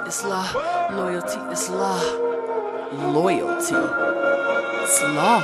is law. Loyalty is law. Loyalty is law.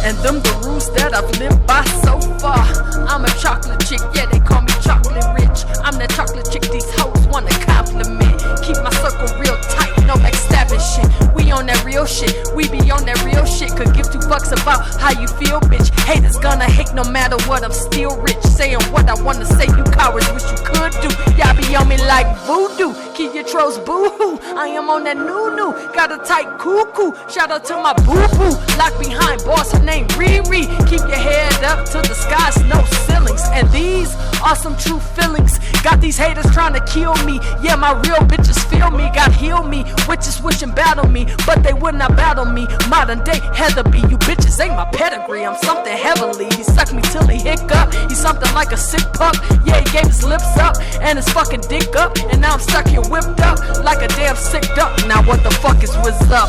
And them the rules that I've lived by so far. I'm a chocolate chick, yeah, they call me chocolate rich. I'm that chocolate chick these hoes wanna compliment. Keep my circle real tight, no backstabbing shit. We on that real shit, we be on that real shit. Could give two fucks about how you feel, bitch. Haters gonna hate no matter what, I'm still rich. Saying what I wanna say, you cowards wish you could do. Y'all be on me like voodoo, keep your trolls boo-hoo. I am on that new, got a tight cuckoo. Shout out to my boo-boo, locked behind boss, her name Riri. Keep your head up to the skies, no ceilings. And these are some true feelings. Got these haters trying to kill me. Yeah, my real bitches feel me, God heal me. Witches wish and battle me, but they would not battle me. Modern day Heather B, you bitches ain't my pedigree. I'm something heavenly. He sucked me till he hiccup. He's something like a sick pup. Yeah, he gave his lips up and his fucking dick up. And now I'm stuck here whipped up like a damn sick duck. Now what the fuck is what's up?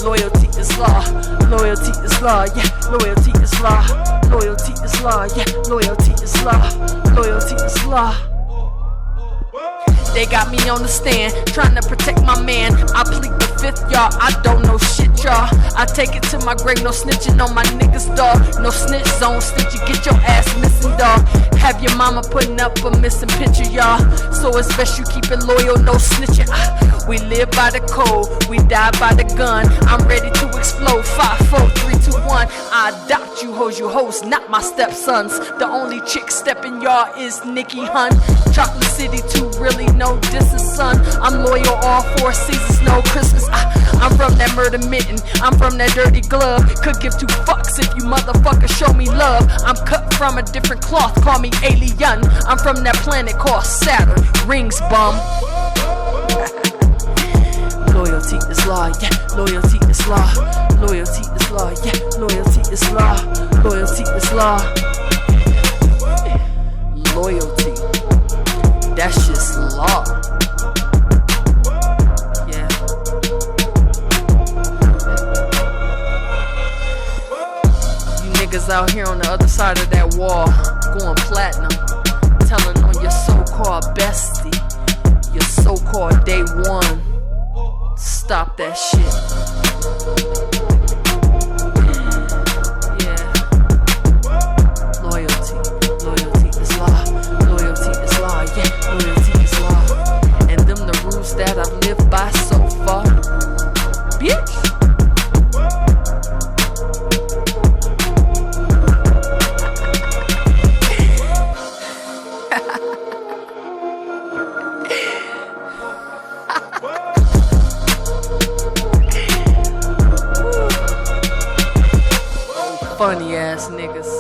Loyalty is law. Loyalty is law. Yeah, loyalty is law. Loyalty is law. Yeah, loyalty is law. Loyalty is law. They got me on the stand, trying to protect my man. I plead the fifth, y'all, I don't know shit, y'all. I take it to my grave, no snitching on my niggas, dog. No snitch zone, snitch, you get your ass missing, dog. Have your mama putting up a missing picture, y'all. So it's best you keep it loyal, no snitching. We live by the code, we die by the gun. I'm ready to explode, 5, 4, 3, 2, 1. I adopt you hoes, not my stepsons. The only chick stepping y'all is Nikki Hunt. Chocolate City too, really no distance, son. I'm loyal all 4 seasons, no Christmas. I'm from that murder mitten, I'm from that dirty glove. Could give 2 fucks if you motherfuckers show me love. I'm cut from a different cloth, call me alien. I'm from that planet called Saturn, rings bum. Loyalty is law, yeah, loyalty is law. Loyalty is law, yeah, loyalty is law. Loyalty is law. Loyalty, that's just law. Yeah. You niggas out here on the other side of that wall, going platinum, telling on your so-called bestie, your so-called day one. Stop that shit. Yeah. Loyalty is law. Loyalty is law. Yeah, loyalty is law. And them the rules that I've lived by so far. Bitch. Funny ass niggas.